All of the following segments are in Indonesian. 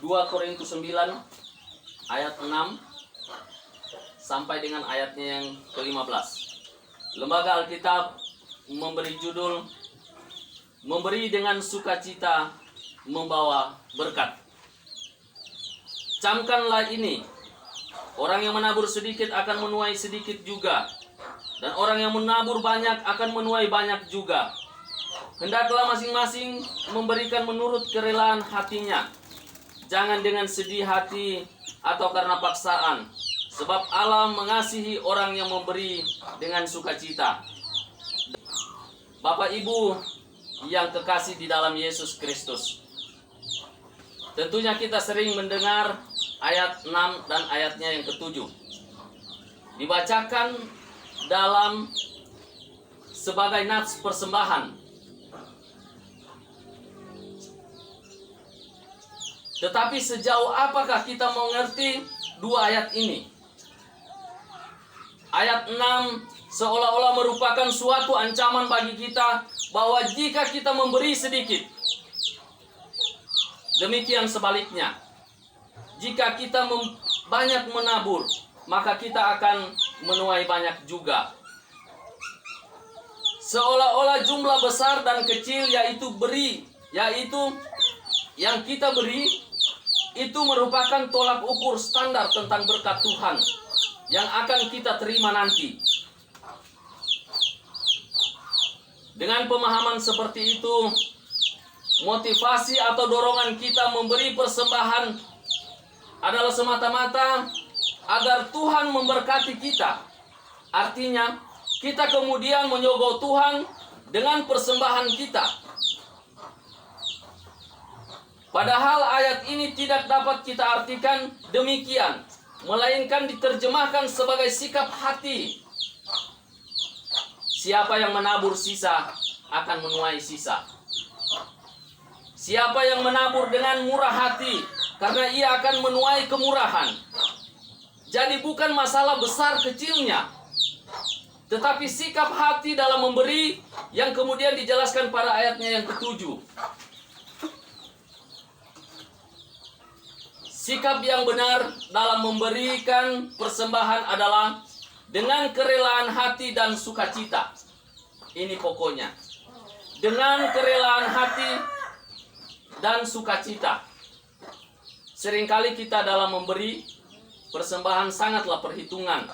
2 Korintus 9 ayat 6 sampai dengan ayatnya yang ke-15. Lembaga Alkitab memberi judul Memberi dengan Sukacita Membawa Berkat. Camkanlah ini, orang yang menabur sedikit akan menuai sedikit juga, dan orang yang menabur banyak akan menuai banyak juga. Hendaklah masing-masing memberikan menurut kerelaan hatinya, jangan dengan sedih hati atau karena paksaan, sebab Allah mengasihi orang yang memberi dengan sukacita. Bapak Ibu yang kekasih di dalam Yesus Kristus, tentunya kita sering mendengar ayat 6 dan ayatnya yang ke-7 dibacakan dalam sebagai nats persembahan. Tetapi sejauh apakah kita mengerti dua ayat ini? Ayat 6 seolah-olah merupakan suatu ancaman bagi kita bahwa jika kita memberi sedikit, demikian sebaliknya. Jika kita banyak menabur, maka kita akan menuai banyak juga. Seolah-olah jumlah besar dan kecil yaitu yang kita beri, itu merupakan tolak ukur standar tentang berkat Tuhan yang akan kita terima nanti. Dengan pemahaman seperti itu, motivasi atau dorongan kita memberi persembahan adalah semata-mata agar Tuhan memberkati kita. Artinya, kita kemudian menyogok Tuhan dengan persembahan kita. Padahal ayat ini tidak dapat kita artikan demikian, melainkan diterjemahkan sebagai sikap hati. Siapa yang menabur sisa akan menuai sisa. Siapa yang menabur dengan murah hati, karena ia akan menuai kemurahan. Jadi bukan masalah besar kecilnya, tetapi sikap hati dalam memberi yang kemudian dijelaskan pada ayatnya yang ke-7. Sikap yang benar dalam memberikan persembahan adalah dengan kerelaan hati dan sukacita. Ini pokoknya. Dengan kerelaan hati dan sukacita. Seringkali kita dalam memberi persembahan sangatlah perhitungan.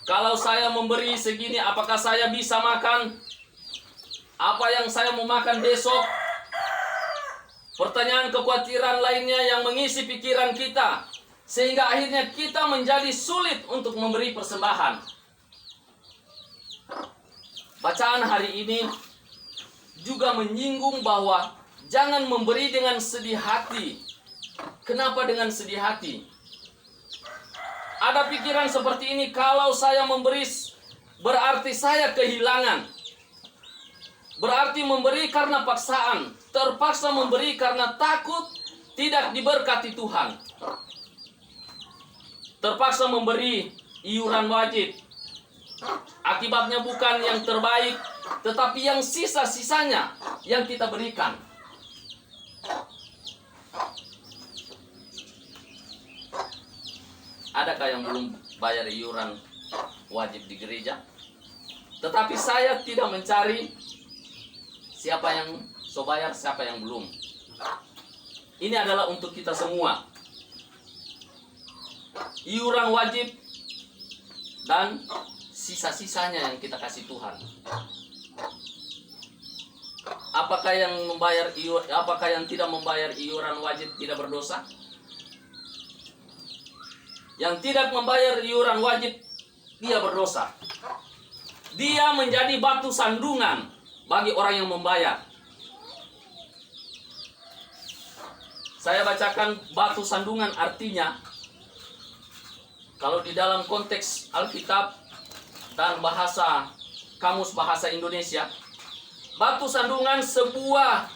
Kalau saya memberi segini, apakah saya bisa makan? Apa yang saya mau makan besok? Pertanyaan kekhawatiran lainnya yang mengisi pikiran kita, sehingga akhirnya kita menjadi sulit untuk memberi persembahan. Bacaan hari ini juga menyinggung bahwa jangan memberi dengan sedih hati. Kenapa dengan sedih hati? Ada pikiran seperti ini, kalau saya memberi berarti saya kehilangan. Berarti memberi karena paksaan, terpaksa memberi karena takut tidak diberkati Tuhan. Terpaksa memberi iuran wajib. Akibatnya bukan yang terbaik, tetapi yang sisa-sisanya yang kita berikan. Adakah yang belum bayar iuran wajib di gereja? Tetapi saya tidak mencari siapa yang so bayar, siapa yang belum. Ini adalah untuk kita semua. Iuran wajib dan sisa-sisanya yang kita kasih Tuhan. Apakah yang tidak membayar iuran wajib tidak berdosa? Yang tidak membayar iuran wajib, dia berdosa. Dia menjadi batu sandungan bagi orang yang membayar. Saya bacakan batu sandungan artinya, kalau di dalam konteks Alkitab dan kamus bahasa Indonesia, batu sandungan sebuah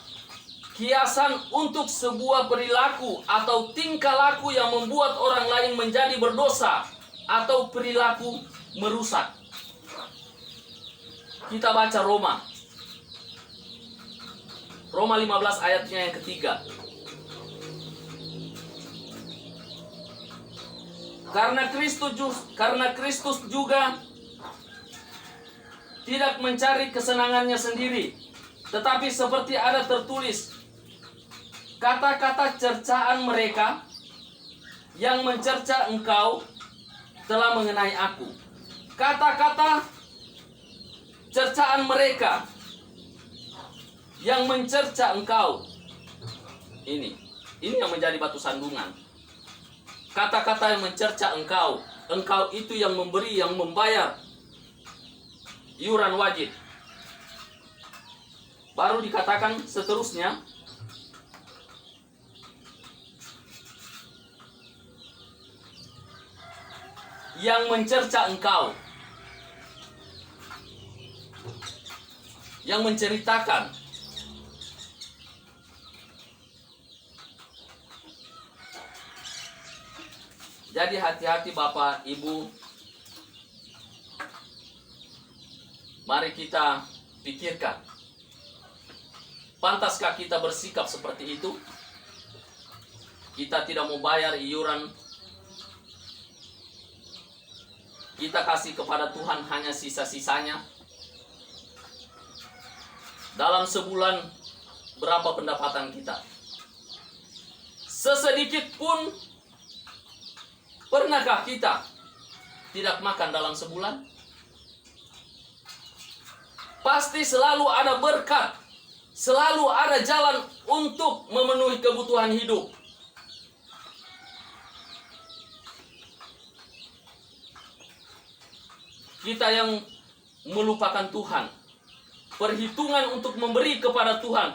kiasan untuk sebuah perilaku atau tingkah laku yang membuat orang lain menjadi berdosa atau perilaku merusak. Kita baca Roma Roma 15 ayatnya yang ketiga. Karena Kristus juga tidak mencari kesenangannya sendiri, tetapi seperti ada tertulis, kata-kata cercaan mereka yang mencerca engkau telah mengenai aku. Kata-kata cercaan mereka yang mencerca engkau, ini yang menjadi batu sandungan. Kata-kata yang mencerca engkau itu yang memberi, yang membayar iuran wajib. Baru dikatakan seterusnya, yang mencerca engkau, yang menceritakan. Jadi hati-hati Bapak, Ibu. Mari kita pikirkan. Pantaskah kita bersikap seperti itu? Kita tidak mau bayar iuran. Kita kasih kepada Tuhan hanya sisa-sisanya. Dalam sebulan berapa pendapatan kita? Sesedikit pun. Pernahkah kita tidak makan dalam sebulan? Pasti selalu ada berkat, selalu ada jalan untuk memenuhi kebutuhan hidup. Kita yang melupakan Tuhan, perhitungan untuk memberi kepada Tuhan,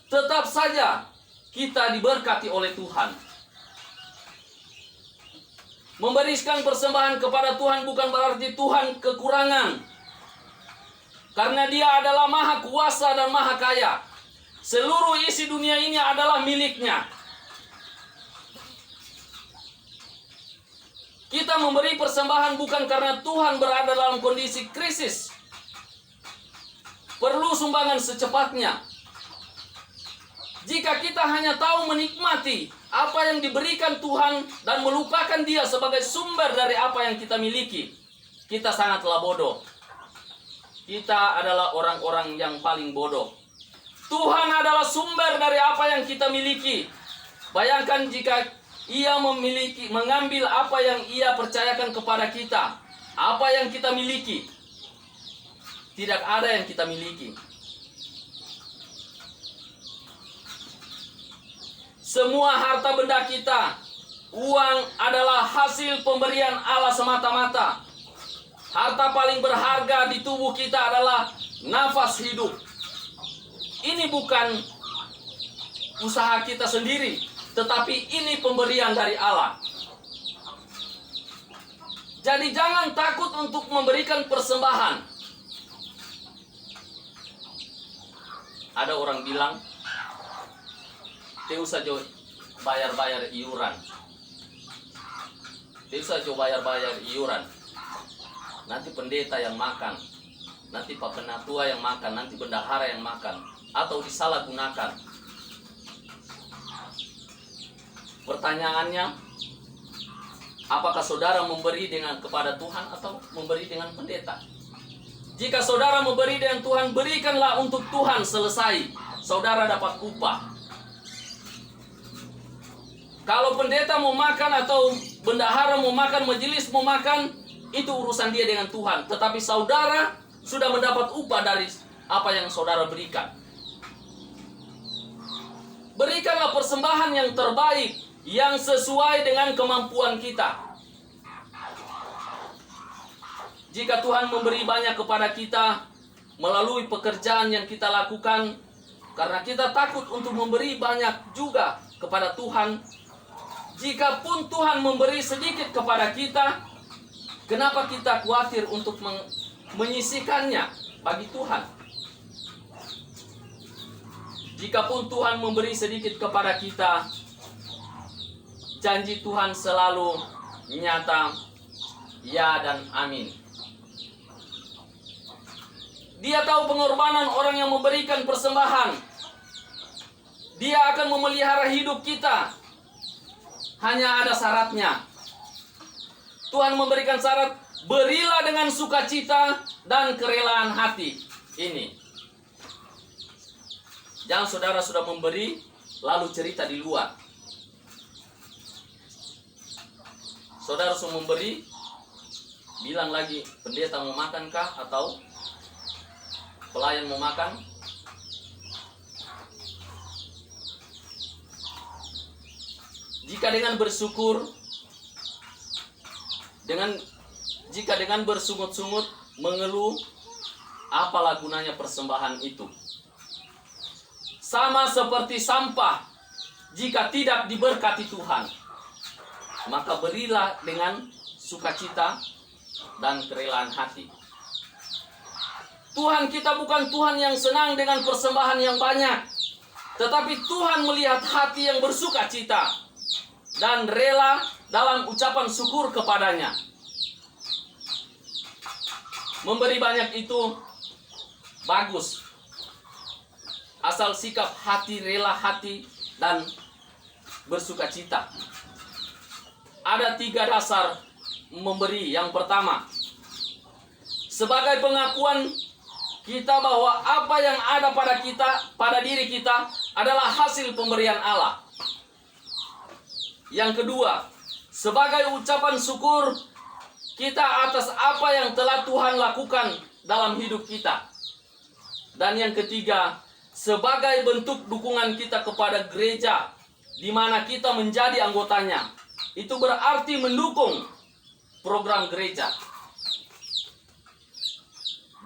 tetap saja kita diberkati oleh Tuhan. Memberikan persembahan kepada Tuhan bukan berarti Tuhan kekurangan. Karena Dia adalah Maha Kuasa dan Maha Kaya. Seluruh isi dunia ini adalah miliknya. Kita memberi persembahan bukan karena Tuhan berada dalam kondisi krisis, perlu sumbangan secepatnya. Jika kita hanya tahu menikmati apa yang diberikan Tuhan dan melupakan Dia sebagai sumber dari apa yang kita miliki, kita sangatlah bodoh. Kita adalah orang-orang yang paling bodoh. Tuhan adalah sumber dari apa yang kita miliki. Bayangkan jika Ia mengambil apa yang Ia percayakan kepada kita, apa yang kita miliki, tidak ada yang kita miliki. Semua harta benda kita, uang adalah hasil pemberian Allah semata-mata. Harta paling berharga di tubuh kita adalah nafas hidup. Ini bukan usaha kita sendiri, tetapi ini pemberian dari Allah. Jadi jangan takut untuk memberikan persembahan. Ada orang bilang, tidak usah bayar-bayar iuran. Tidak usah bayar-bayar iuran. Nanti pendeta yang makan, nanti Pak Penatua yang makan, nanti bendahara yang makan, atau disalahgunakan. Pertanyaannya, apakah saudara memberi kepada Tuhan atau memberi dengan pendeta? Jika saudara memberi dengan Tuhan, berikanlah untuk Tuhan, selesai. Saudara dapat upah. Kalau pendeta mau makan atau bendahara mau makan, majelis mau makan, itu urusan dia dengan Tuhan. Tetapi saudara sudah mendapat upah dari apa yang saudara berikan. Berikanlah persembahan yang terbaik, yang sesuai dengan kemampuan kita. Jika Tuhan memberi banyak kepada kita melalui pekerjaan yang kita lakukan, karena kita takut untuk memberi banyak juga kepada Tuhan. Jikapun Tuhan memberi sedikit kepada kita, kenapa kita khawatir untuk menyisihkannya bagi Tuhan? Jikapun Tuhan memberi sedikit kepada kita, janji Tuhan selalu nyata, ya dan amin. Dia tahu pengorbanan orang yang memberikan persembahan. Dia akan memelihara hidup kita. Hanya ada syaratnya. Tuhan memberikan syarat, berilah dengan sukacita dan kerelaan hati. Ini. Jangan saudara sudah memberi, lalu cerita di luar. Saudara sudah memberi, bilang lagi, pendeta mau makankah atau pelayan mau makan? Jika dengan bersyukur, jika dengan bersungut-sungut mengeluh, apalah gunanya persembahan itu? Sama seperti sampah, jika tidak diberkati Tuhan, maka berilah dengan sukacita dan kerelaan hati. Tuhan kita bukan Tuhan yang senang dengan persembahan yang banyak, tetapi Tuhan melihat hati yang bersukacita dan rela dalam ucapan syukur kepadanya. Memberi banyak itu bagus, asal sikap hati, rela hati, dan bersukacita. Ada 3 dasar memberi. Yang pertama, sebagai pengakuan kita bahwa apa yang ada pada kita, pada diri kita adalah hasil pemberian Allah. Yang kedua, sebagai ucapan syukur kita atas apa yang telah Tuhan lakukan dalam hidup kita. Dan yang ketiga, sebagai bentuk dukungan kita kepada gereja di mana kita menjadi anggotanya. Itu berarti mendukung program gereja.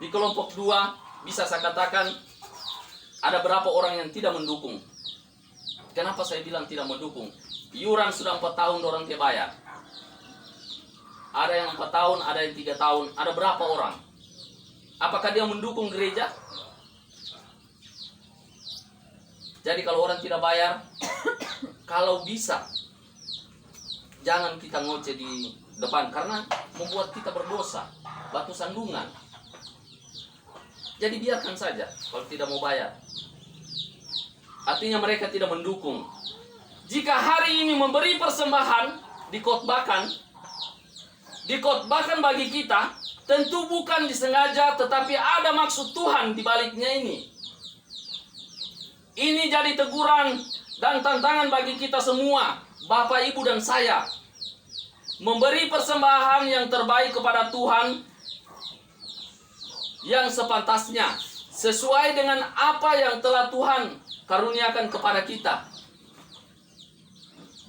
Di kelompok 2 bisa saya katakan ada berapa orang yang tidak mendukung. Kenapa saya bilang tidak mendukung? Iuran sudah 4 tahun orang dia bayar. Ada yang 4 tahun, ada yang 3 tahun. Ada berapa orang? Apakah dia mendukung gereja? Jadi kalau orang tidak bayar, kalau bisa, jangan kita ngoceh di depan, karena membuat kita berdosa, batu sandungan. Jadi biarkan saja kalau tidak mau bayar. Artinya mereka tidak mendukung. Jika hari ini memberi persembahan, dikotbahkan bagi kita, tentu bukan disengaja, tetapi ada maksud Tuhan di baliknya ini. Ini jadi teguran dan tantangan bagi kita semua, Bapak, Ibu, dan saya. Memberi persembahan yang terbaik kepada Tuhan yang sepantasnya, sesuai dengan apa yang telah Tuhan karuniakan kepada kita.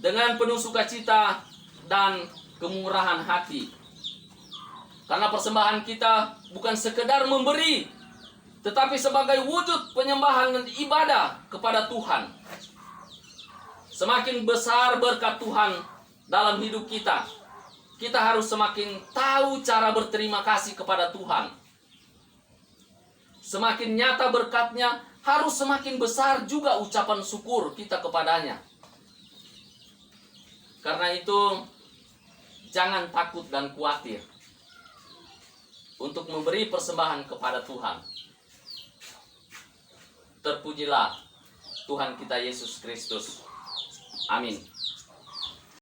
Dengan penuh sukacita dan kemurahan hati. Karena persembahan kita bukan sekedar memberi, tetapi sebagai wujud penyembahan dan ibadah kepada Tuhan. Semakin besar berkat Tuhan dalam hidup kita, kita harus semakin tahu cara berterima kasih kepada Tuhan. Semakin nyata berkatnya, harus semakin besar juga ucapan syukur kita kepadanya. Karena itu, jangan takut dan khawatir untuk memberi persembahan kepada Tuhan. Terpujilah Tuhan kita Yesus Kristus. Amin.